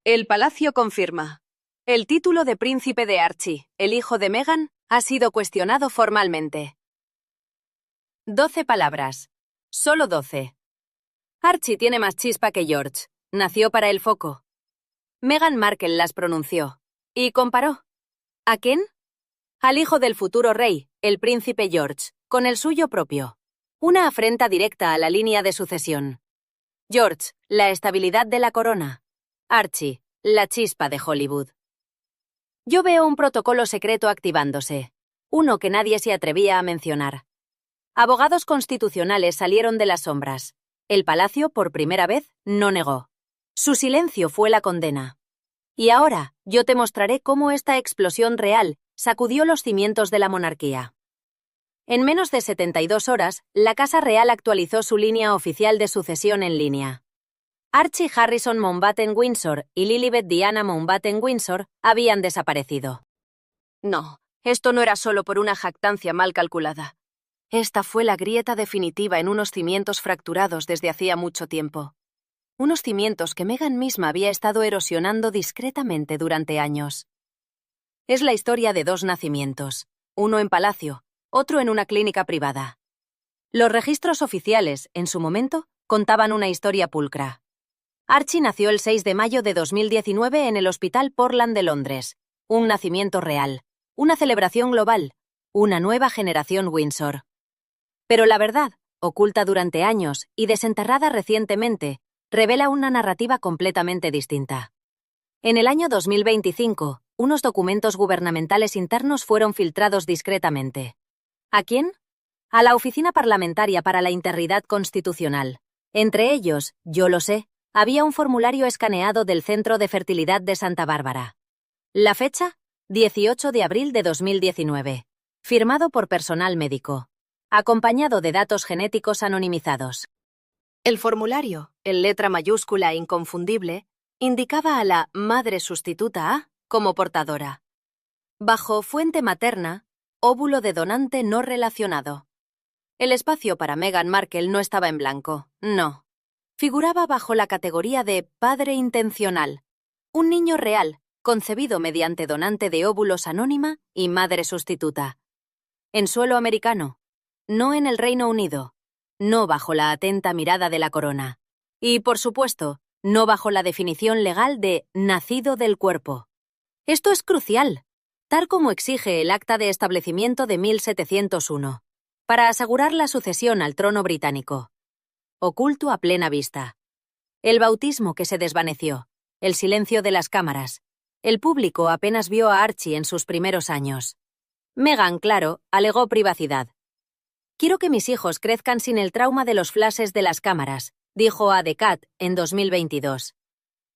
El palacio confirma. El título de príncipe de Archie, el hijo de Meghan, ha sido cuestionado formalmente. 12 palabras. Solo 12. Archie tiene más chispa que George. Nació para el foco. Meghan Markle las pronunció. Y comparó. ¿A quién? Al hijo del futuro rey, el príncipe George, con el suyo propio. Una afrenta directa a la línea de sucesión. George, la estabilidad de la corona. Archie, la chispa de Hollywood. Yo veo un protocolo secreto activándose. Uno que nadie se atrevía a mencionar. Abogados constitucionales salieron de las sombras. El palacio, por primera vez, no negó. Su silencio fue la condena. Y ahora, yo te mostraré cómo esta explosión real sacudió los cimientos de la monarquía. En menos de 72 horas, la Casa Real actualizó su línea oficial de sucesión en línea. Archie Harrison Mountbatten-Windsor y Lilibet Diana Mountbatten-Windsor habían desaparecido. No, esto no era solo por una jactancia mal calculada. Esta fue la grieta definitiva en unos cimientos fracturados desde hacía mucho tiempo. Unos cimientos que Meghan misma había estado erosionando discretamente durante años. Es la historia de dos nacimientos, uno en palacio, otro en una clínica privada. Los registros oficiales, en su momento, contaban una historia pulcra. Archie nació el 6 de mayo de 2019 en el Hospital Portland de Londres. Un nacimiento real, una celebración global, una nueva generación Windsor. Pero la verdad, oculta durante años y desenterrada recientemente, revela una narrativa completamente distinta. En el año 2025, unos documentos gubernamentales internos fueron filtrados discretamente. ¿A quién? A la Oficina Parlamentaria para la Integridad Constitucional. Entre ellos, yo lo sé, había un formulario escaneado del Centro de Fertilidad de Santa Bárbara. La fecha, 18 de abril de 2019. Firmado por personal médico. Acompañado de datos genéticos anonimizados. El formulario, en letra mayúscula e inconfundible, indicaba a la madre sustituta A como portadora. Bajo fuente materna, óvulo de donante no relacionado. El espacio para Meghan Markle no estaba en blanco, no. Figuraba bajo la categoría de padre intencional. Un niño real, concebido mediante donante de óvulos anónima y madre sustituta. En suelo americano. No en el Reino Unido. No bajo la atenta mirada de la corona. Y, por supuesto, no bajo la definición legal de nacido del cuerpo. Esto es crucial, tal como exige el Acta de Establecimiento de 1701, para asegurar la sucesión al trono británico. Oculto a plena vista. El bautismo que se desvaneció, el silencio de las cámaras. El público apenas vio a Archie en sus primeros años. Meghan, claro, alegó privacidad. Quiero que mis hijos crezcan sin el trauma de los flashes de las cámaras, dijo a The Cat en 2022.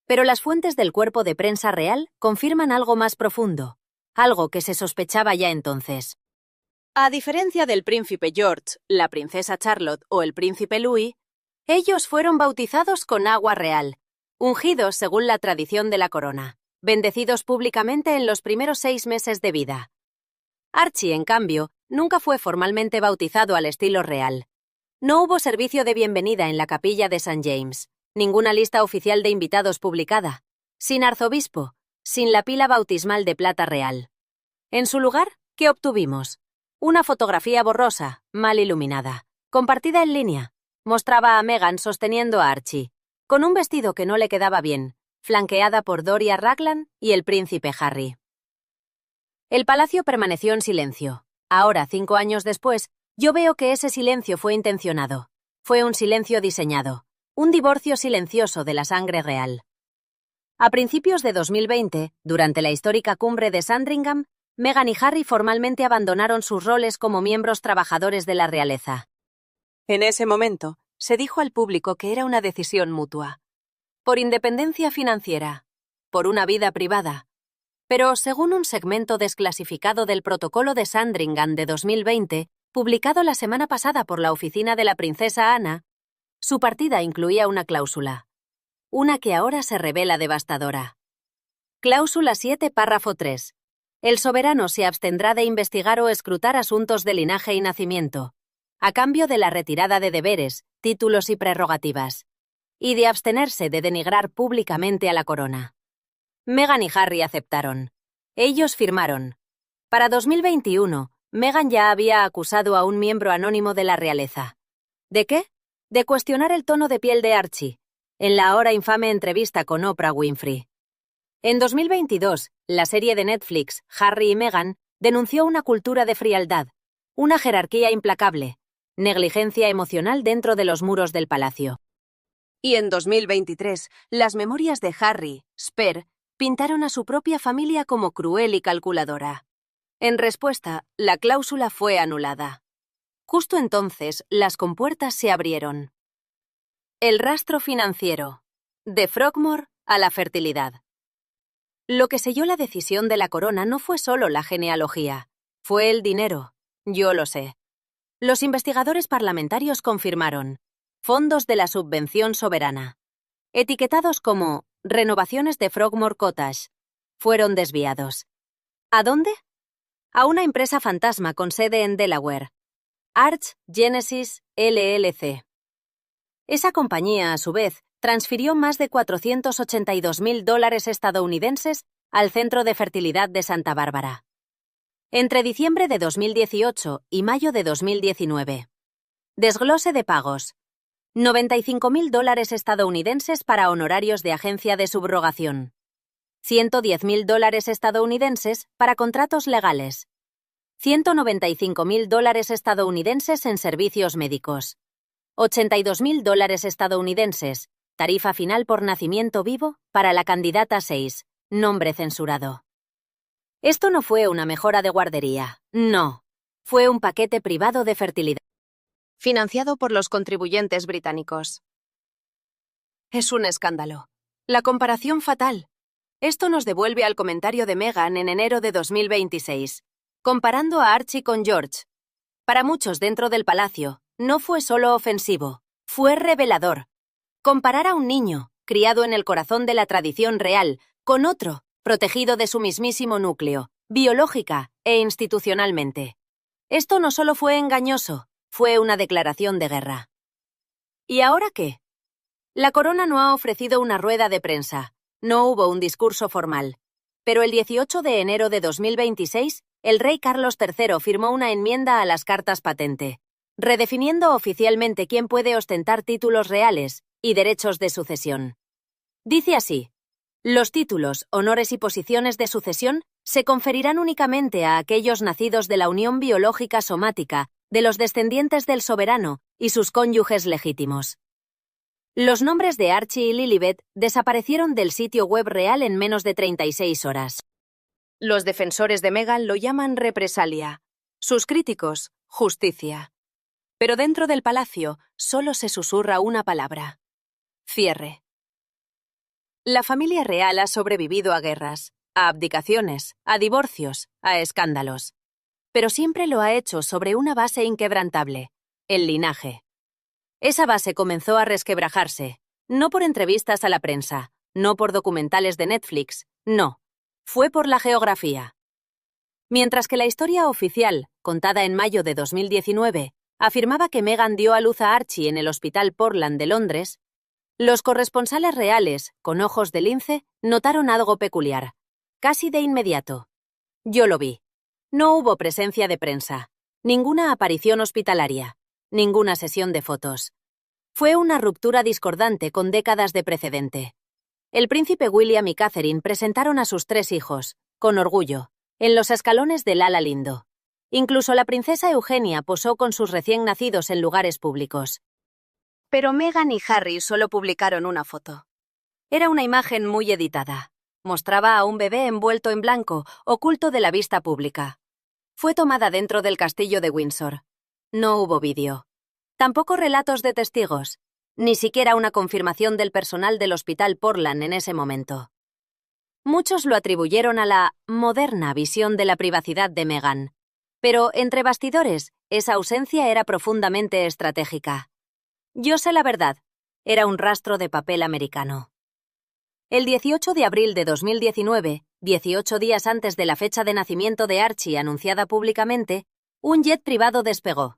Pero las fuentes del cuerpo de prensa real confirman algo más profundo, algo que se sospechaba ya entonces. A diferencia del príncipe George, la princesa Charlotte o el príncipe Louis, ellos fueron bautizados con agua real, ungidos según la tradición de la corona, bendecidos públicamente en los primeros 6 meses de vida. Archie, en cambio, nunca fue formalmente bautizado al estilo real. No hubo servicio de bienvenida en la capilla de St. James, ninguna lista oficial de invitados publicada, sin arzobispo, sin la pila bautismal de plata real. En su lugar, ¿qué obtuvimos? Una fotografía borrosa, mal iluminada, compartida en línea. Mostraba a Meghan sosteniendo a Archie, con un vestido que no le quedaba bien, flanqueada por Doria Ragland y el príncipe Harry. El palacio permaneció en silencio. Ahora, 5 años después, yo veo que ese silencio fue intencionado. Fue un silencio diseñado. Un divorcio silencioso de la sangre real. A principios de 2020, durante la histórica cumbre de Sandringham, Meghan y Harry formalmente abandonaron sus roles como miembros trabajadores de la realeza. En ese momento, se dijo al público que era una decisión mutua. Por independencia financiera. Por una vida privada. Pero, según un segmento desclasificado del protocolo de Sandringham de 2020, publicado la semana pasada por la oficina de la princesa Ana, su partida incluía una cláusula. Una que ahora se revela devastadora. Cláusula 7, párrafo 3. El soberano se abstendrá de investigar o escrutar asuntos de linaje y nacimiento, a cambio de la retirada de deberes, títulos y prerrogativas, y de abstenerse de denigrar públicamente a la corona. Meghan y Harry aceptaron. Ellos firmaron. Para 2021, Meghan ya había acusado a un miembro anónimo de la realeza. ¿De qué? De cuestionar el tono de piel de Archie, en la ahora infame entrevista con Oprah Winfrey. En 2022, la serie de Netflix, Harry y Meghan, denunció una cultura de frialdad, una jerarquía implacable, negligencia emocional dentro de los muros del palacio. Y en 2023, las memorias de Harry, Spare, pintaron a su propia familia como cruel y calculadora. En respuesta, la cláusula fue anulada. Justo entonces, las compuertas se abrieron. El rastro financiero. De Frogmore a la fertilidad. Lo que selló la decisión de la corona no fue solo la genealogía, fue el dinero. Yo lo sé. Los investigadores parlamentarios confirmaron. Fondos de la subvención soberana, etiquetados como renovaciones de Frogmore Cottage, fueron desviados. ¿A dónde? A una empresa fantasma con sede en Delaware. Arch Genesis LLC. Esa compañía, a su vez, transfirió más de $482.000 estadounidenses al Centro de Fertilidad de Santa Bárbara. Entre diciembre de 2018 y mayo de 2019. Desglose de pagos. $95.000 estadounidenses para honorarios de agencia de subrogación. $110.000 estadounidenses para contratos legales. $195.000 estadounidenses en servicios médicos. $82.000 estadounidenses, tarifa final por nacimiento vivo para la candidata 6, nombre censurado. Esto no fue una mejora de guardería, no. Fue un paquete privado de fertilidad, financiado por los contribuyentes británicos. Es un escándalo. La comparación fatal. Esto nos devuelve al comentario de Meghan en enero de 2026, comparando a Archie con George. Para muchos dentro del palacio, no fue solo ofensivo, fue revelador. Comparar a un niño, criado en el corazón de la tradición real, con otro, protegido de su mismísimo núcleo, biológica e institucionalmente. Esto no solo fue engañoso, fue una declaración de guerra. ¿Y ahora qué? La corona no ha ofrecido una rueda de prensa, no hubo un discurso formal. Pero el 18 de enero de 2026, el rey Carlos III firmó una enmienda a las cartas patente, redefiniendo oficialmente quién puede ostentar títulos reales y derechos de sucesión. Dice así: los títulos, honores y posiciones de sucesión se conferirán únicamente a aquellos nacidos de la unión biológica somática de los descendientes del soberano y sus cónyuges legítimos. Los nombres de Archie y Lilibet desaparecieron del sitio web real en menos de 36 horas. Los defensores de Meghan lo llaman represalia. Sus críticos, justicia. Pero dentro del palacio solo se susurra una palabra: cierre. La familia real ha sobrevivido a guerras, a abdicaciones, a divorcios, a escándalos. Pero siempre lo ha hecho sobre una base inquebrantable: el linaje. Esa base comenzó a resquebrajarse, no por entrevistas a la prensa, no por documentales de Netflix, no. Fue por la geografía. Mientras que la historia oficial, contada en mayo de 2019, afirmaba que Meghan dio a luz a Archie en el Hospital Portland de Londres, los corresponsales reales, con ojos de lince, notaron algo peculiar, casi de inmediato. Yo lo vi. No hubo presencia de prensa, ninguna aparición hospitalaria, ninguna sesión de fotos. Fue una ruptura discordante con décadas de precedente. El príncipe William y Catherine presentaron a sus 3 hijos, con orgullo, en los escalones del ala lindo. Incluso la princesa Eugenia posó con sus recién nacidos en lugares públicos. Pero Meghan y Harry solo publicaron una foto. Era una imagen muy editada. Mostraba a un bebé envuelto en blanco, oculto de la vista pública. Fue tomada dentro del castillo de Windsor. No hubo vídeo. Tampoco relatos de testigos. Ni siquiera una confirmación del personal del Hospital Portland en ese momento. Muchos lo atribuyeron a la moderna visión de la privacidad de Meghan. Pero, entre bastidores, esa ausencia era profundamente estratégica. Yo sé la verdad. Era un rastro de papel americano. El 18 de abril de 2019, 18 días antes de la fecha de nacimiento de Archie anunciada públicamente, un jet privado despegó.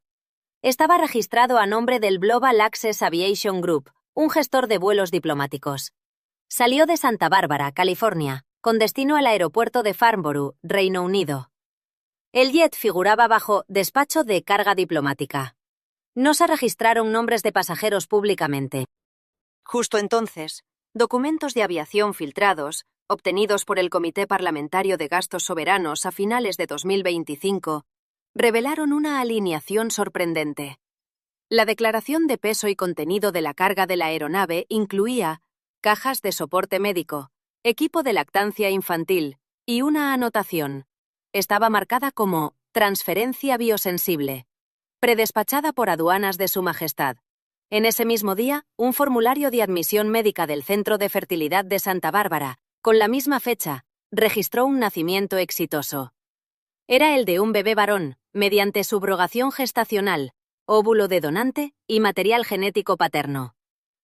Estaba registrado a nombre del Global Access Aviation Group, un gestor de vuelos diplomáticos. Salió de Santa Bárbara, California, con destino al aeropuerto de Farnborough, Reino Unido. El jet figuraba bajo despacho de carga diplomática. No se registraron nombres de pasajeros públicamente. Justo entonces, documentos de aviación filtrados, obtenidos por el Comité Parlamentario de Gastos Soberanos a finales de 2025, revelaron una alineación sorprendente. La declaración de peso y contenido de la carga de la aeronave incluía cajas de soporte médico, equipo de lactancia infantil y una anotación. Estaba marcada como transferencia biosensible, predespachada por aduanas de Su Majestad. En ese mismo día, un formulario de admisión médica del Centro de Fertilidad de Santa Bárbara, con la misma fecha, registró un nacimiento exitoso. Era el de un bebé varón, mediante subrogación gestacional, óvulo de donante y material genético paterno.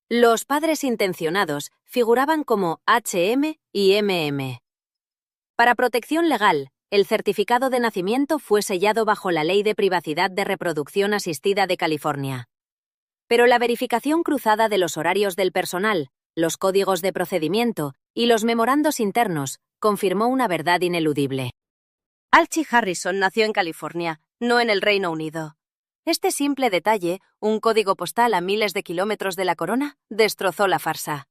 Los padres intencionados figuraban como HM y MM. Para protección legal, el certificado de nacimiento fue sellado bajo la Ley de Privacidad de Reproducción Asistida de California. Pero la verificación cruzada de los horarios del personal, los códigos de procedimiento y los memorandos internos confirmó una verdad ineludible. Archie Harrison nació en California, no en el Reino Unido. Este simple detalle, un código postal a miles de kilómetros de la corona, destrozó la farsa.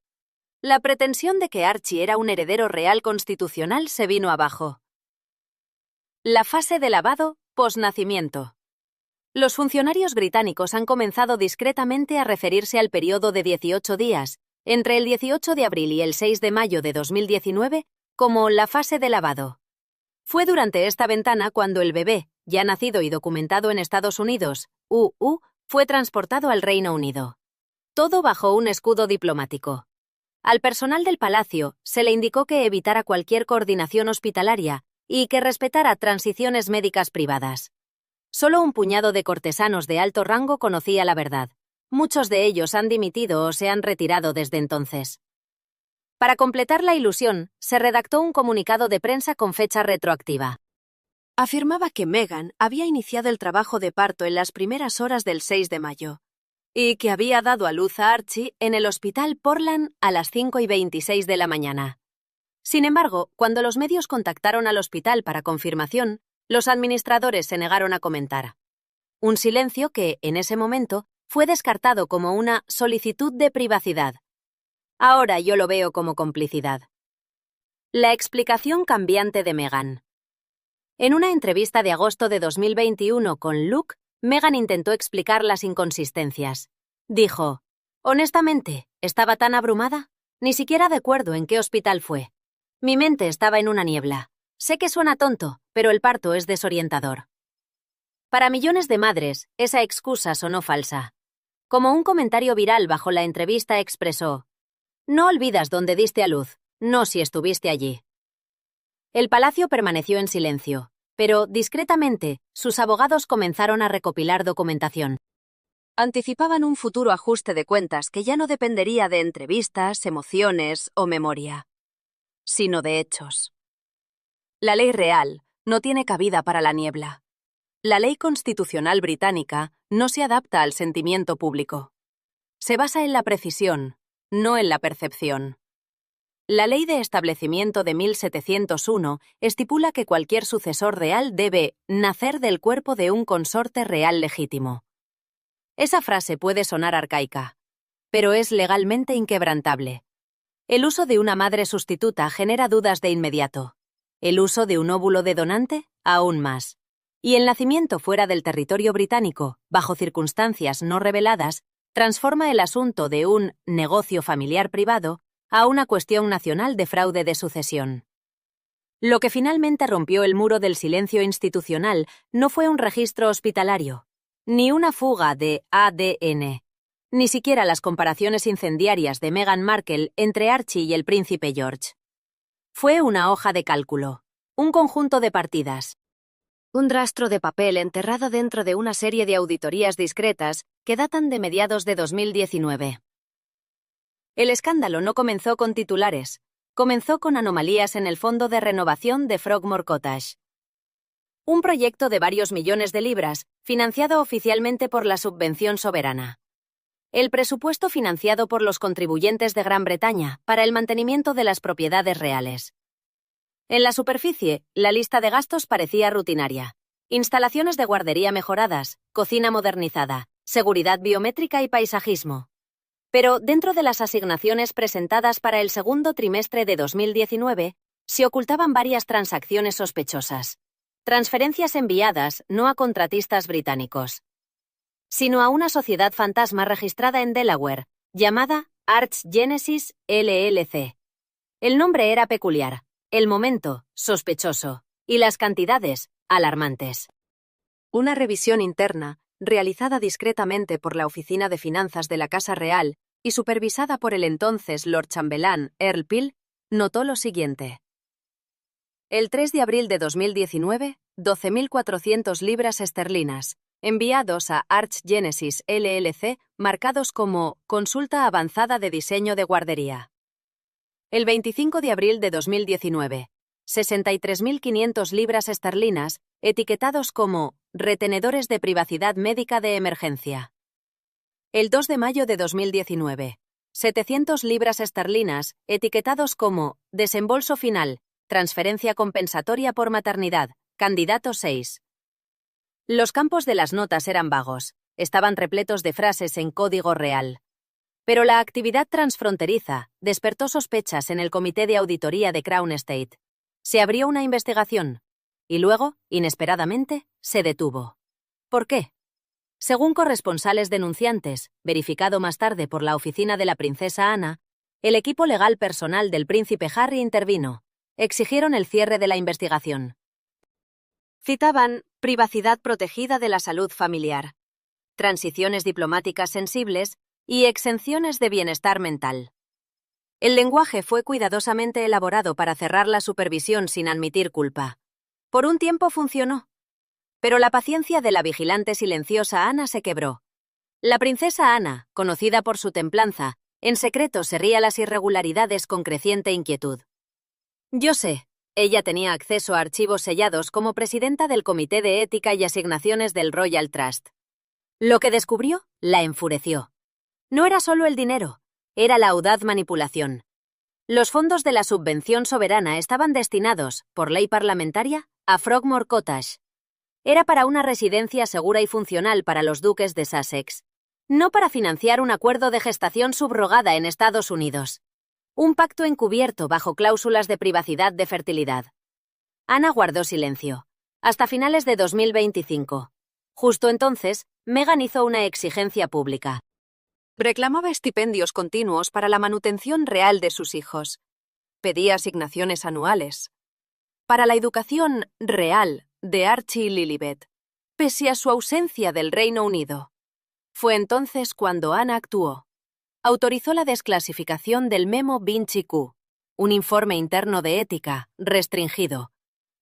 La pretensión de que Archie era un heredero real constitucional se vino abajo. La fase de lavado posnacimiento. Los funcionarios británicos han comenzado discretamente a referirse al periodo de 18 días, entre el 18 de abril y el 6 de mayo de 2019, como la fase de lavado. Fue durante esta ventana cuando el bebé, ya nacido y documentado en Estados Unidos, fue transportado al Reino Unido. Todo bajo un escudo diplomático. Al personal del palacio se le indicó que evitara cualquier coordinación hospitalaria y que respetara transiciones médicas privadas. Solo un puñado de cortesanos de alto rango conocía la verdad. Muchos de ellos han dimitido o se han retirado desde entonces. Para completar la ilusión, se redactó un comunicado de prensa con fecha retroactiva. Afirmaba que Meghan había iniciado el trabajo de parto en las primeras horas del 6 de mayo y que había dado a luz a Archie en el Hospital Portland a las 5:26 de la mañana. Sin embargo, cuando los medios contactaron al hospital para confirmación, los administradores se negaron a comentar. Un silencio que, en ese momento, fue descartado como una solicitud de privacidad. Ahora yo lo veo como complicidad. La explicación cambiante de Meghan. En una entrevista de agosto de 2021 con Luke, Meghan intentó explicar las inconsistencias. Dijo: honestamente, estaba tan abrumada, ni siquiera recuerdo en qué hospital fue. Mi mente estaba en una niebla. Sé que suena tonto, pero el parto es desorientador. Para millones de madres, esa excusa sonó falsa. Como un comentario viral bajo la entrevista expresó: no olvidas dónde diste a luz, no si estuviste allí. El palacio permaneció en silencio, pero, discretamente, sus abogados comenzaron a recopilar documentación. Anticipaban un futuro ajuste de cuentas que ya no dependería de entrevistas, emociones o memoria, sino de hechos. La ley real no tiene cabida para la niebla. La ley constitucional británica no se adapta al sentimiento público. Se basa en la precisión, no en la percepción. La Ley de Establecimiento de 1701 estipula que cualquier sucesor real debe nacer del cuerpo de un consorte real legítimo. Esa frase puede sonar arcaica, pero es legalmente inquebrantable. El uso de una madre sustituta genera dudas de inmediato. El uso de un óvulo de donante, aún más. Y el nacimiento fuera del territorio británico, bajo circunstancias no reveladas, transforma el asunto de un negocio familiar privado a una cuestión nacional de fraude de sucesión. Lo que finalmente rompió el muro del silencio institucional no fue un registro hospitalario, ni una fuga de ADN, ni siquiera las comparaciones incendiarias de Meghan Markle entre Archie y el príncipe George. Fue una hoja de cálculo, un conjunto de partidas, un rastro de papel enterrado dentro de una serie de auditorías discretas que datan de mediados de 2019. El escándalo no comenzó con titulares, comenzó con anomalías en el fondo de renovación de Frogmore Cottage. Un proyecto de varios millones de libras, financiado oficialmente por la subvención soberana. El presupuesto financiado por los contribuyentes de Gran Bretaña para el mantenimiento de las propiedades reales. En la superficie, la lista de gastos parecía rutinaria. Instalaciones de guardería mejoradas, cocina modernizada, seguridad biométrica y paisajismo. Pero dentro de las asignaciones presentadas para el segundo trimestre de 2019, se ocultaban varias transacciones sospechosas. Transferencias enviadas no a contratistas británicos, sino a una sociedad fantasma registrada en Delaware, llamada Arch Genesis LLC. El nombre era peculiar, el momento, sospechoso, y las cantidades, alarmantes. Una revisión interna, realizada discretamente por la Oficina de Finanzas de la Casa Real y supervisada por el entonces Lord Chambelán, Earl Peel, notó lo siguiente. El 3 de abril de 2019, 12.400 libras esterlinas, enviados a Arch Genesis LLC, marcados como Consulta Avanzada de Diseño de Guardería. El 25 de abril de 2019, 63.500 libras esterlinas, etiquetados como Retenedores de Privacidad Médica de Emergencia. El 2 de mayo de 2019, 700 libras esterlinas, etiquetados como Desembolso Final, Transferencia Compensatoria por Maternidad, Candidato 6. Los campos de las notas eran vagos, estaban repletos de frases en código real. Pero la actividad transfronteriza despertó sospechas en el Comité de Auditoría de Crown Estate. Se abrió una investigación y luego, inesperadamente, se detuvo. ¿Por qué? Según corresponsales denunciantes, verificado más tarde por la oficina de la princesa Ana, el equipo legal personal del príncipe Harry intervino. Exigieron el cierre de la investigación. Citaban privacidad protegida de la salud familiar, transiciones diplomáticas sensibles y exenciones de bienestar mental. El lenguaje fue cuidadosamente elaborado para cerrar la supervisión sin admitir culpa. Por un tiempo funcionó. Pero la paciencia de la vigilante silenciosa Ana se quebró. La princesa Ana, conocida por su templanza, en secreto serría las irregularidades con creciente inquietud. Yo sé, ella tenía acceso a archivos sellados como presidenta del Comité de Ética y Asignaciones del Royal Trust. Lo que descubrió la enfureció. No era solo el dinero, era la audaz manipulación. Los fondos de la subvención soberana estaban destinados, por ley parlamentaria, a Frogmore Cottage. Era para una residencia segura y funcional para los duques de Sussex, no para financiar un acuerdo de gestación subrogada en Estados Unidos. Un pacto encubierto bajo cláusulas de privacidad de fertilidad. Ana guardó silencio, hasta finales de 2025. Justo entonces, Meghan hizo una exigencia pública. Reclamaba estipendios continuos para la manutención real de sus hijos. Pedía asignaciones anuales. Para la educación real de Archie y Lilibet, pese a su ausencia del Reino Unido. Fue entonces cuando Ana actuó. Autorizó la desclasificación del Memo Vinci Q, un informe interno de ética, restringido,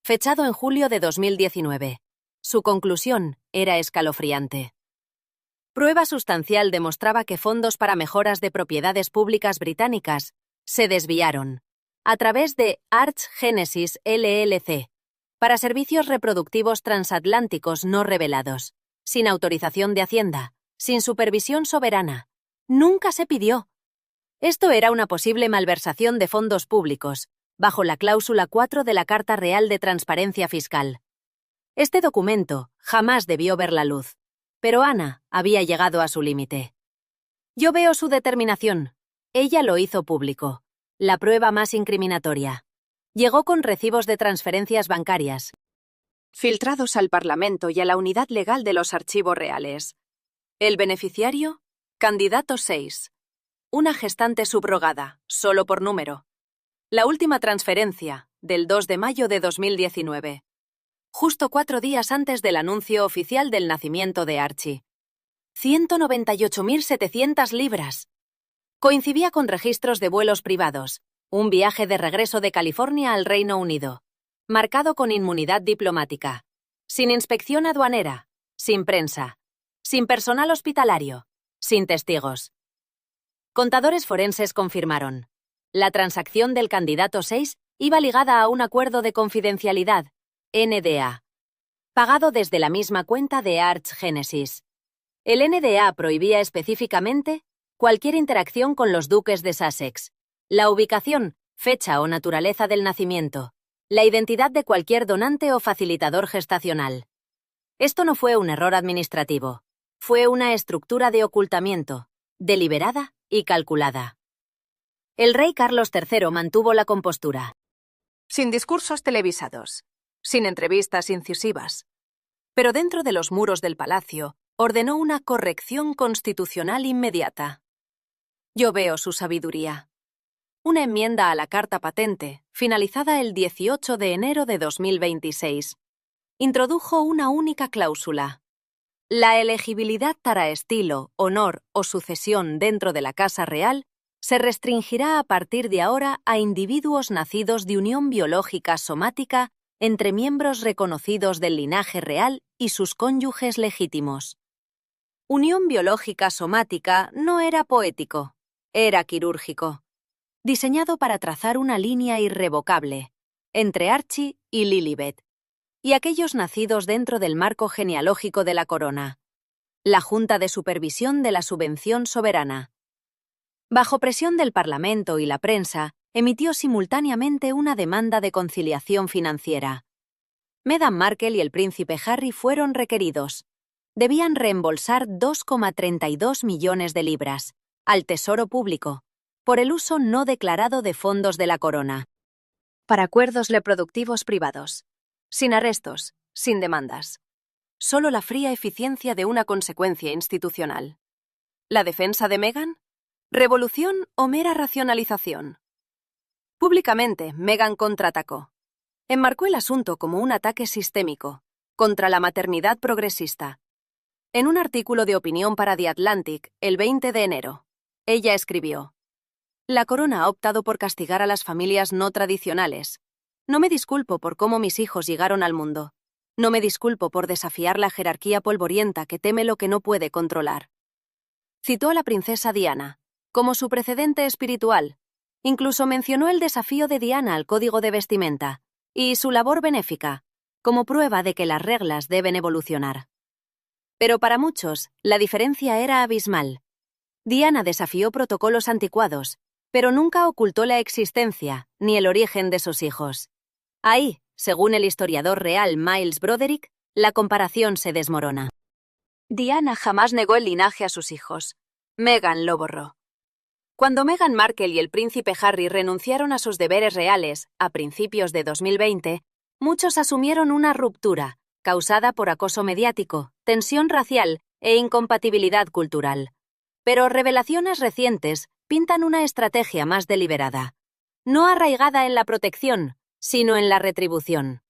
fechado en julio de 2019. Su conclusión era escalofriante. Prueba sustancial demostraba que fondos para mejoras de propiedades públicas británicas se desviaron, a través de Arch Genesis LLC, para servicios reproductivos transatlánticos no revelados, sin autorización de Hacienda, sin supervisión soberana. Nunca se pidió. Esto era una posible malversación de fondos públicos, bajo la cláusula 4 de la Carta Real de Transparencia Fiscal. Este documento jamás debió ver la luz, pero Ana había llegado a su límite. Yo veo su determinación. Ella lo hizo público. La prueba más incriminatoria. Llegó con recibos de transferencias bancarias, filtrados al Parlamento y a la unidad legal de los archivos reales. El beneficiario, candidato 6. Una gestante subrogada, solo por número. La última transferencia, del 2 de mayo de 2019. Justo 4 días antes del anuncio oficial del nacimiento de Archie. 198.700 libras. Coincidía con registros de vuelos privados, un viaje de regreso de California al Reino Unido, marcado con inmunidad diplomática, sin inspección aduanera, sin prensa, sin personal hospitalario, sin testigos. Contadores forenses confirmaron. La transacción del candidato 6 iba ligada a un acuerdo de confidencialidad, NDA, pagado desde la misma cuenta de Arch Genesis. El NDA prohibía específicamente cualquier interacción con los duques de Sussex, la ubicación, fecha o naturaleza del nacimiento, la identidad de cualquier donante o facilitador gestacional. Esto no fue un error administrativo, fue una estructura de ocultamiento, deliberada y calculada. El rey Carlos III mantuvo la compostura. Sin discursos televisados, sin entrevistas incisivas. Pero dentro de los muros del palacio, ordenó una corrección constitucional inmediata. Yo veo su sabiduría. Una enmienda a la Carta Patente, finalizada el 18 de enero de 2026, introdujo una única cláusula. La elegibilidad para estilo, honor o sucesión dentro de la Casa Real se restringirá a partir de ahora a individuos nacidos de unión biológica somática entre miembros reconocidos del linaje real y sus cónyuges legítimos. Unión biológica somática no era poético, era quirúrgico, diseñado para trazar una línea irrevocable entre Archie y Lilibet, y aquellos nacidos dentro del marco genealógico de la corona, la Junta de Supervisión de la Subvención Soberana. Bajo presión del Parlamento y la prensa, emitió simultáneamente una demanda de conciliación financiera. Meghan Markle y el príncipe Harry fueron requeridos. Debían reembolsar 2,32 millones de libras al Tesoro Público por el uso no declarado de fondos de la corona. Para acuerdos reproductivos privados. Sin arrestos, sin demandas. Solo la fría eficiencia de una consecuencia institucional. ¿La defensa de Meghan? ¿Revolución o mera racionalización? Públicamente, Meghan contraatacó. Enmarcó el asunto como un ataque sistémico, contra la maternidad progresista. En un artículo de opinión para The Atlantic, el 20 de enero, ella escribió: «La corona ha optado por castigar a las familias no tradicionales. No me disculpo por cómo mis hijos llegaron al mundo. No me disculpo por desafiar la jerarquía polvorienta que teme lo que no puede controlar». Citó a la princesa Diana, como su precedente espiritual. Incluso mencionó el desafío de Diana al código de vestimenta y su labor benéfica, como prueba de que las reglas deben evolucionar. Pero para muchos, la diferencia era abismal. Diana desafió protocolos anticuados, pero nunca ocultó la existencia ni el origen de sus hijos. Ahí, según el historiador real Miles Broderick, la comparación se desmorona. Diana jamás negó el linaje a sus hijos. Meghan lo borró. Cuando Meghan Markle y el príncipe Harry renunciaron a sus deberes reales a principios de 2020, muchos asumieron una ruptura, causada por acoso mediático, tensión racial e incompatibilidad cultural. Pero revelaciones recientes pintan una estrategia más deliberada, no arraigada en la protección, sino en la retribución.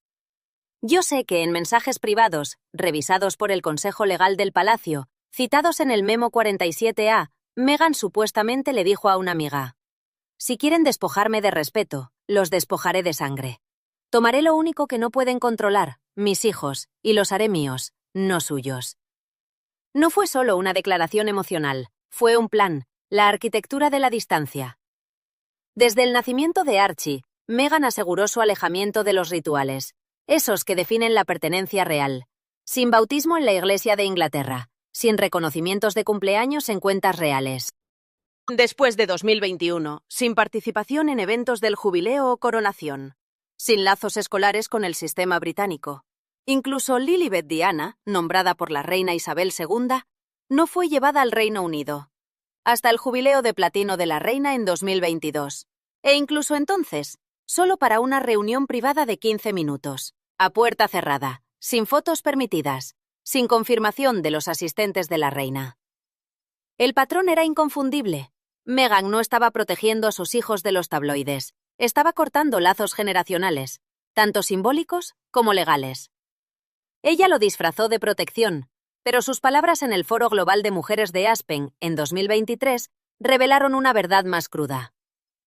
Yo sé que en mensajes privados, revisados por el Consejo Legal del Palacio, citados en el Memo 47A, Meghan supuestamente le dijo a una amiga: «Si quieren despojarme de respeto, los despojaré de sangre. Tomaré lo único que no pueden controlar, mis hijos, y los haré míos, no suyos». No fue solo una declaración emocional, fue un plan, la arquitectura de la distancia. Desde el nacimiento de Archie, Meghan aseguró su alejamiento de los rituales, esos que definen la pertenencia real, sin bautismo en la Iglesia de Inglaterra, sin reconocimientos de cumpleaños en cuentas reales. Después de 2021, sin participación en eventos del jubileo o coronación, sin lazos escolares con el sistema británico. Incluso Lilibet Diana, nombrada por la reina Isabel II, no fue llevada al Reino Unido, hasta el jubileo de platino de la reina en 2022. E incluso entonces, solo para una reunión privada de 15 minutos, a puerta cerrada, sin fotos permitidas, sin confirmación de los asistentes de la reina. El patrón era inconfundible. Meghan no estaba protegiendo a sus hijos de los tabloides, estaba cortando lazos generacionales, tanto simbólicos como legales. Ella lo disfrazó de protección, pero sus palabras en el Foro Global de Mujeres de Aspen, en 2023, revelaron una verdad más cruda.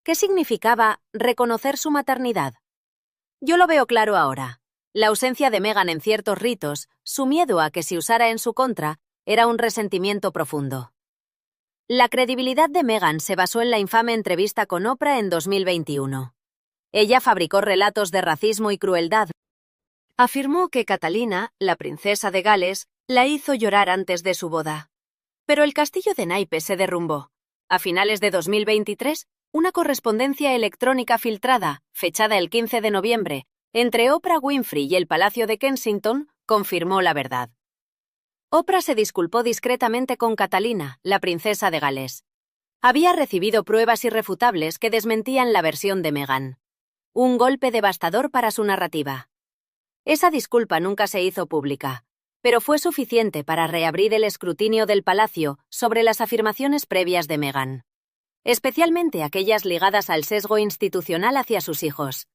¿Qué significaba reconocer su maternidad? Yo lo veo claro ahora. La ausencia de Meghan en ciertos ritos, su miedo a que se usara en su contra, era un resentimiento profundo. La credibilidad de Meghan se basó en la infame entrevista con Oprah en 2021. Ella fabricó relatos de racismo y crueldad. Afirmó que Catalina, la princesa de Gales, la hizo llorar antes de su boda. Pero el castillo de naipes se derrumbó. A finales de 2023, una correspondencia electrónica filtrada, fechada el 15 de noviembre, entre Oprah Winfrey y el Palacio de Kensington, confirmó la verdad. Oprah se disculpó discretamente con Catalina, la princesa de Gales. Había recibido pruebas irrefutables que desmentían la versión de Meghan. Un golpe devastador para su narrativa. Esa disculpa nunca se hizo pública, pero fue suficiente para reabrir el escrutinio del palacio sobre las afirmaciones previas de Meghan, especialmente aquellas ligadas al sesgo institucional hacia sus hijos.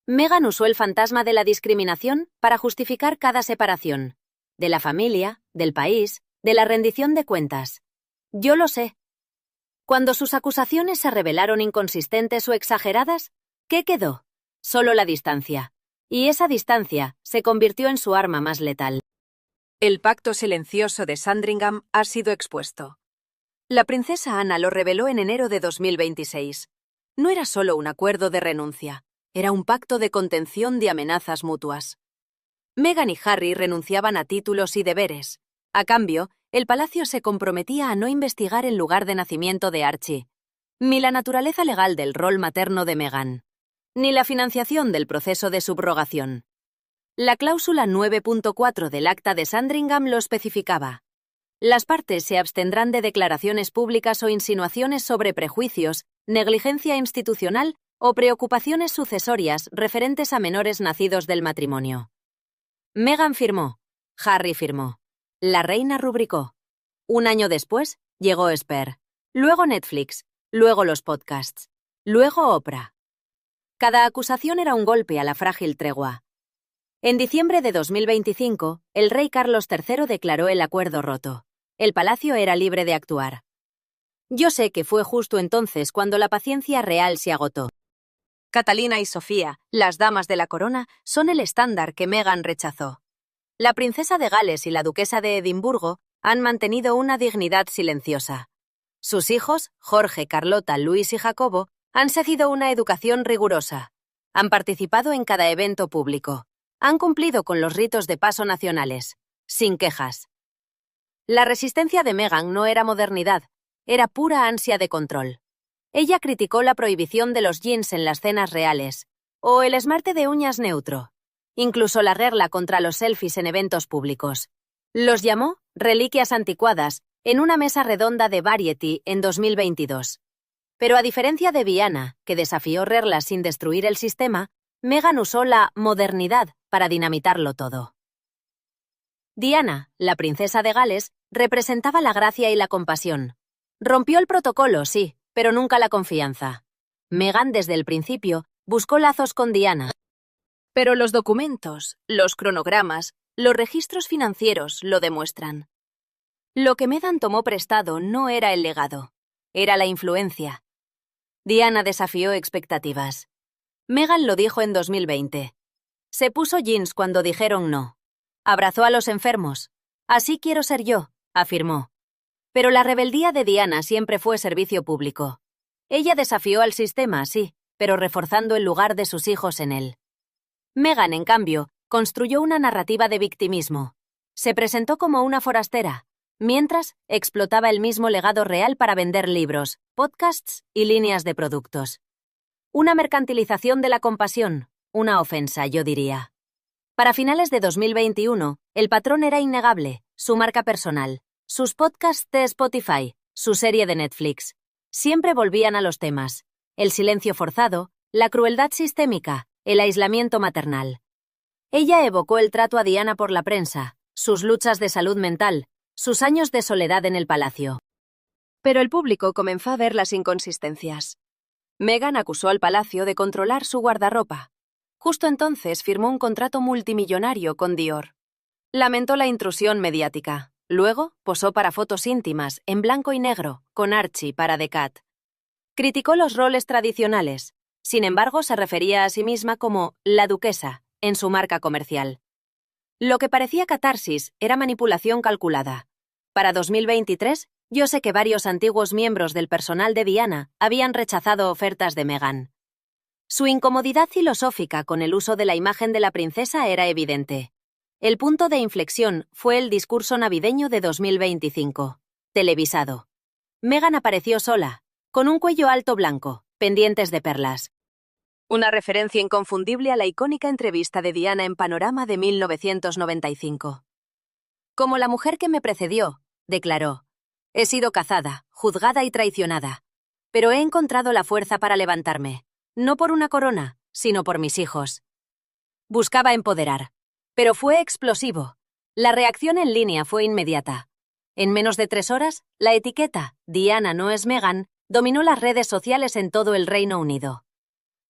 Meghan usó el fantasma de la discriminación para justificar cada separación, de la familia, del país, de la rendición de cuentas. Yo lo sé. Cuando sus acusaciones se revelaron inconsistentes o exageradas, ¿qué quedó? Solo la distancia. Y esa distancia se convirtió en su arma más letal. El pacto silencioso de Sandringham ha sido expuesto. La princesa Ana lo reveló en enero de 2026. No era solo un acuerdo de renuncia, era un pacto de contención de amenazas mutuas. Meghan y Harry renunciaban a títulos y deberes. A cambio, el palacio se comprometía a no investigar el lugar de nacimiento de Archie, ni la naturaleza legal del rol materno de Meghan, ni la financiación del proceso de subrogación. La cláusula 9.4 del Acta de Sandringham lo especificaba. Las partes se abstendrán de declaraciones públicas o insinuaciones sobre prejuicios, negligencia institucional o preocupaciones sucesorias referentes a menores nacidos del matrimonio. Meghan firmó. Harry firmó. La reina rubricó. Un año después, llegó Esper. Luego Netflix. Luego los podcasts. Luego Oprah. Cada acusación era un golpe a la frágil tregua. En diciembre de 2025, el rey Carlos III declaró el acuerdo roto. El palacio era libre de actuar. Yo sé que fue justo entonces cuando la paciencia real se agotó. Catalina y Sofía, las damas de la corona, son el estándar que Meghan rechazó. La princesa de Gales y la duquesa de Edimburgo han mantenido una dignidad silenciosa. Sus hijos, Jorge, Carlota, Luis y Jacobo, han seguido una educación rigurosa. Han participado en cada evento público. Han cumplido con los ritos de paso nacionales, sin quejas. La resistencia de Meghan no era modernidad, era pura ansia de control. Ella criticó la prohibición de los jeans en las cenas reales, o el esmalte de uñas neutro, incluso la regla contra los selfies en eventos públicos. Los llamó reliquias anticuadas en una mesa redonda de Variety en 2022. Pero a diferencia de Diana, que desafió reglas sin destruir el sistema, Meghan usó la modernidad para dinamitarlo todo. Diana, la princesa de Gales, representaba la gracia y la compasión. Rompió el protocolo, sí, pero nunca la confianza. Meghan, desde el principio, buscó lazos con Diana. Pero los documentos, los cronogramas, los registros financieros lo demuestran. Lo que Meghan tomó prestado no era el legado, era la influencia. Diana desafió expectativas. Meghan lo dijo en 2020. Se puso jeans cuando dijeron no. Abrazó a los enfermos. Así quiero ser yo, afirmó. Pero la rebeldía de Diana siempre fue servicio público. Ella desafió al sistema, sí, pero reforzando el lugar de sus hijos en él. Meghan, en cambio, construyó una narrativa de victimismo. Se presentó como una forastera, mientras explotaba el mismo legado real para vender libros, podcasts y líneas de productos. Una mercantilización de la compasión, una ofensa, yo diría. Para finales de 2021, el patrón era innegable, su marca personal, sus podcasts de Spotify, su serie de Netflix. Siempre volvían a los temas: el silencio forzado, la crueldad sistémica, el aislamiento maternal. Ella evocó el trato a Diana por la prensa, sus luchas de salud mental, sus años de soledad en el palacio. Pero el público comenzó a ver las inconsistencias. Meghan acusó al palacio de controlar su guardarropa. Justo entonces firmó un contrato multimillonario con Dior. Lamentó la intrusión mediática. Luego posó para fotos íntimas, en blanco y negro, con Archie para The Cat. Criticó los roles tradicionales. Sin embargo, se refería a sí misma como la duquesa, en su marca comercial. Lo que parecía catarsis era manipulación calculada. Para 2023, yo sé que varios antiguos miembros del personal de Diana habían rechazado ofertas de Meghan. Su incomodidad filosófica con el uso de la imagen de la princesa era evidente. El punto de inflexión fue el discurso navideño de 2025, televisado. Meghan apareció sola, con un cuello alto blanco, pendientes de perlas. Una referencia inconfundible a la icónica entrevista de Diana en Panorama de 1995. Como la mujer que me precedió, declaró, he sido cazada, juzgada y traicionada, pero he encontrado la fuerza para levantarme, no por una corona, sino por mis hijos. Buscaba empoderar, pero fue explosivo. La reacción en línea fue inmediata. En menos de 3 horas, la etiqueta Diana no es Meghan dominó las redes sociales en todo el Reino Unido.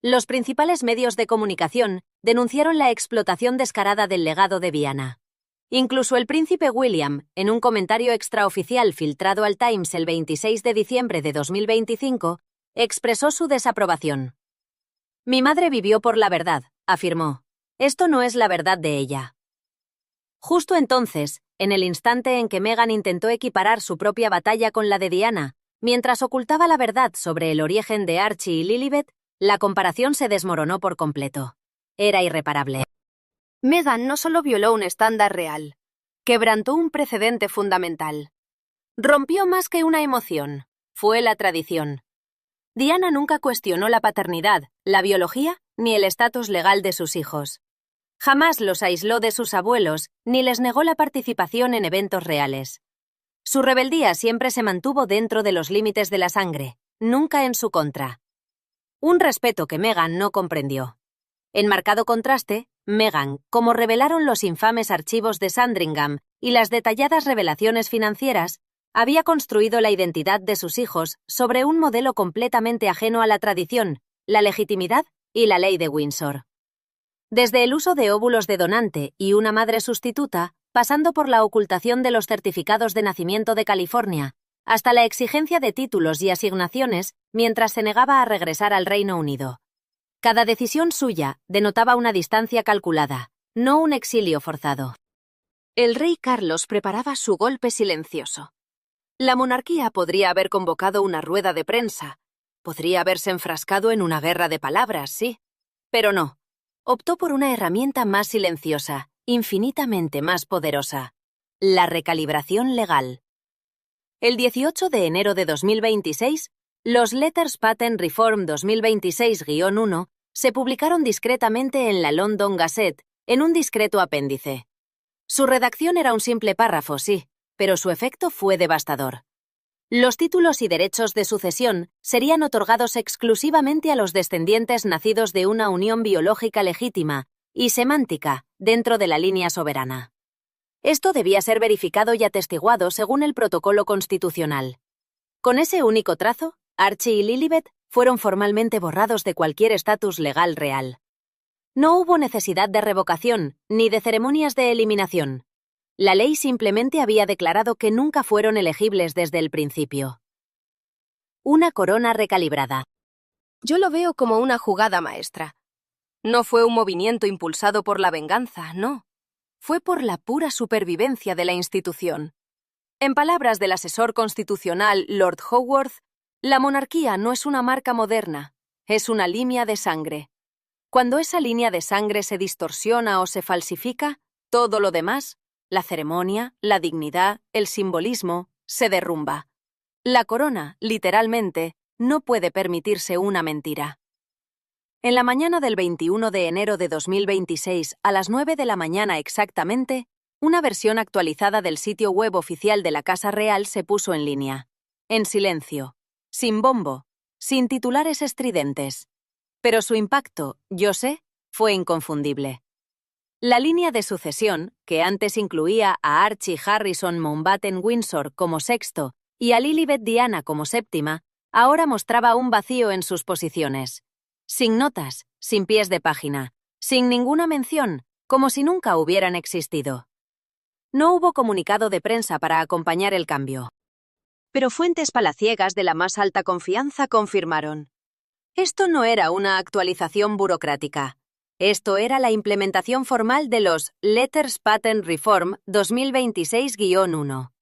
Los principales medios de comunicación denunciaron la explotación descarada del legado de Diana. Incluso el príncipe William, en un comentario extraoficial filtrado al Times el 26 de diciembre de 2025, expresó su desaprobación. Mi madre vivió por la verdad, afirmó. Esto no es la verdad de ella. Justo entonces, en el instante en que Meghan intentó equiparar su propia batalla con la de Diana, mientras ocultaba la verdad sobre el origen de Archie y Lilibet, la comparación se desmoronó por completo. Era irreparable. Meghan no solo violó un estándar real, quebrantó un precedente fundamental. Rompió más que una emoción, fue la tradición. Diana nunca cuestionó la paternidad, la biología, ni el estatus legal de sus hijos. Jamás los aisló de sus abuelos, ni les negó la participación en eventos reales. Su rebeldía siempre se mantuvo dentro de los límites de la sangre, nunca en su contra. Un respeto que Meghan no comprendió. En marcado contraste, Meghan, como revelaron los infames archivos de Sandringham y las detalladas revelaciones financieras, había construido la identidad de sus hijos sobre un modelo completamente ajeno a la tradición, la legitimidad y la ley de Windsor. Desde el uso de óvulos de donante y una madre sustituta, pasando por la ocultación de los certificados de nacimiento de California, hasta la exigencia de títulos y asignaciones mientras se negaba a regresar al Reino Unido. Cada decisión suya denotaba una distancia calculada, no un exilio forzado. El rey Carlos preparaba su golpe silencioso. La monarquía podría haber convocado una rueda de prensa, podría haberse enfrascado en una guerra de palabras, sí, pero no. Optó por una herramienta más silenciosa, infinitamente más poderosa: la recalibración legal. El 18 de enero de 2026, los Letters Patent Reform 2026-1 se publicaron discretamente en la London Gazette, en un discreto apéndice. Su redacción era un simple párrafo, sí, pero su efecto fue devastador. Los títulos y derechos de sucesión serían otorgados exclusivamente a los descendientes nacidos de una unión biológica legítima y semántica dentro de la línea soberana. Esto debía ser verificado y atestiguado según el protocolo constitucional. Con ese único trazo, Archie y Lilibet fueron formalmente borrados de cualquier estatus legal real. No hubo necesidad de revocación ni de ceremonias de eliminación. La ley simplemente había declarado que nunca fueron elegibles desde el principio. Una corona recalibrada. Yo lo veo como una jugada maestra. No fue un movimiento impulsado por la venganza, no. Fue por la pura supervivencia de la institución. En palabras del asesor constitucional Lord Howarth, la monarquía no es una marca moderna, es una línea de sangre. Cuando esa línea de sangre se distorsiona o se falsifica, todo lo demás, la ceremonia, la dignidad, el simbolismo, se derrumba. La corona, literalmente, no puede permitirse una mentira. En la mañana del 21 de enero de 2026, a las 9 de la mañana exactamente, una versión actualizada del sitio web oficial de la Casa Real se puso en línea. En silencio, sin bombo, sin titulares estridentes. Pero su impacto, yo sé, fue inconfundible. La línea de sucesión, que antes incluía a Archie Harrison Mountbatten-Windsor como sexto y a Lilibet Diana como séptima, ahora mostraba un vacío en sus posiciones. Sin notas, sin pies de página, sin ninguna mención, como si nunca hubieran existido. No hubo comunicado de prensa para acompañar el cambio. Pero fuentes palaciegas de la más alta confianza confirmaron. Esto no era una actualización burocrática. Esto era la implementación formal de los Letters Patent Reform 2026-1.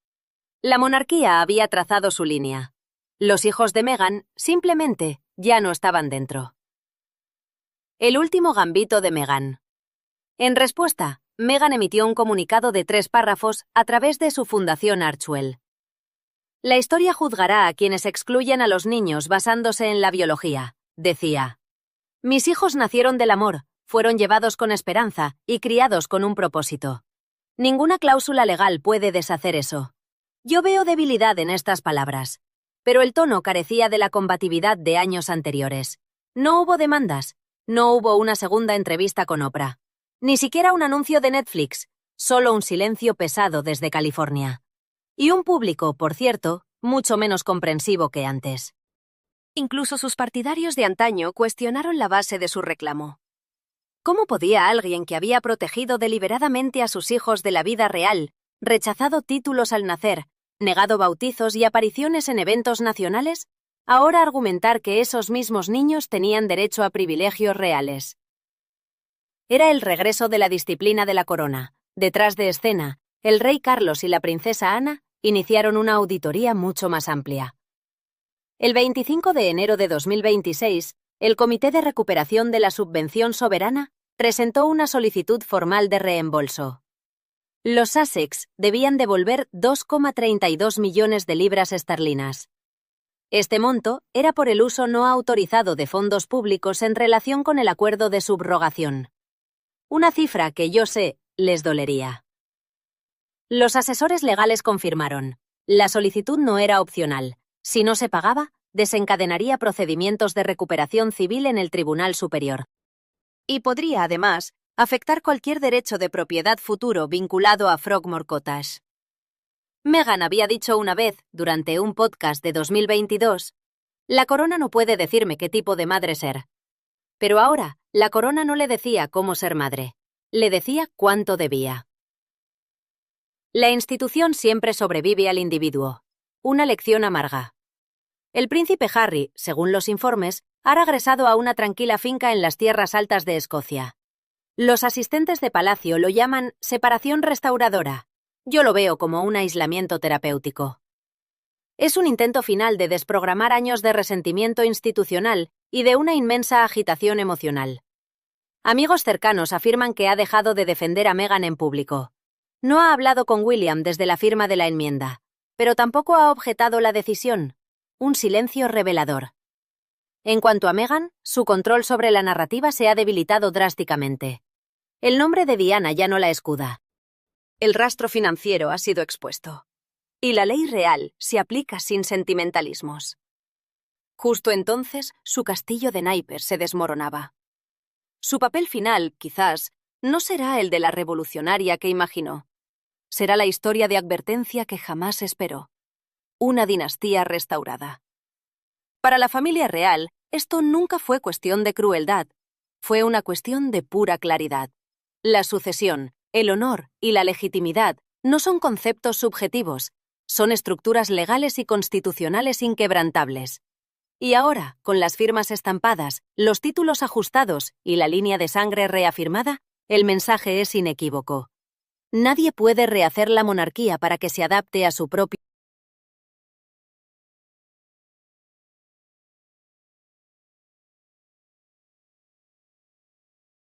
La monarquía había trazado su línea. Los hijos de Meghan, simplemente, ya no estaban dentro. El último gambito de Meghan. En respuesta, Meghan emitió un comunicado de 3 párrafos a través de su fundación Archewell. La historia juzgará a quienes excluyen a los niños basándose en la biología, decía. Mis hijos nacieron del amor, fueron llevados con esperanza y criados con un propósito. Ninguna cláusula legal puede deshacer eso. Yo veo debilidad en estas palabras, pero el tono carecía de la combatividad de años anteriores. No hubo demandas, no hubo una segunda entrevista con Oprah, ni siquiera un anuncio de Netflix, solo un silencio pesado desde California. Y un público, por cierto, mucho menos comprensivo que antes. Incluso sus partidarios de antaño cuestionaron la base de su reclamo. ¿Cómo podía alguien que había protegido deliberadamente a sus hijos de la vida real, rechazado títulos al nacer, negado bautizos y apariciones en eventos nacionales, ahora argumentar que esos mismos niños tenían derecho a privilegios reales? Era el regreso de la disciplina de la corona. Detrás de escena, el rey Carlos y la princesa Ana iniciaron una auditoría mucho más amplia. El 25 de enero de 2026, el Comité de Recuperación de la Subvención Soberana presentó una solicitud formal de reembolso. Los Sussex debían devolver 2,32 millones de libras esterlinas. Este monto era por el uso no autorizado de fondos públicos en relación con el acuerdo de subrogación. Una cifra que yo sé les dolería. Los asesores legales confirmaron: la solicitud no era opcional. Si no se pagaba, desencadenaría procedimientos de recuperación civil en el Tribunal Superior. Y podría, además, afectar cualquier derecho de propiedad futuro vinculado a Frogmore Cottage. Meghan había dicho una vez, durante un podcast de 2022, «La corona no puede decirme qué tipo de madre ser». Pero ahora, la corona no le decía cómo ser madre, le decía cuánto debía. La institución siempre sobrevive al individuo. Una lección amarga. El príncipe Harry, según los informes, ha regresado a una tranquila finca en las tierras altas de Escocia. Los asistentes de palacio lo llaman separación restauradora. Yo lo veo como un aislamiento terapéutico. Es un intento final de desprogramar años de resentimiento institucional y de una inmensa agitación emocional. Amigos cercanos afirman que ha dejado de defender a Meghan en público. No ha hablado con William desde la firma de la enmienda, pero tampoco ha objetado la decisión. Un silencio revelador. En cuanto a Meghan, su control sobre la narrativa se ha debilitado drásticamente. El nombre de Diana ya no la escuda. El rastro financiero ha sido expuesto. Y la ley real se aplica sin sentimentalismos. Justo entonces, su castillo de naipes se desmoronaba. Su papel final, quizás, no será el de la revolucionaria que imaginó. Será la historia de advertencia que jamás esperó. Una dinastía restaurada. Para la familia real, esto nunca fue cuestión de crueldad. Fue una cuestión de pura claridad. La sucesión, el honor y la legitimidad no son conceptos subjetivos, son estructuras legales y constitucionales inquebrantables. Y ahora, con las firmas estampadas, los títulos ajustados y la línea de sangre reafirmada, el mensaje es inequívoco. Nadie puede rehacer la monarquía para que se adapte a su propio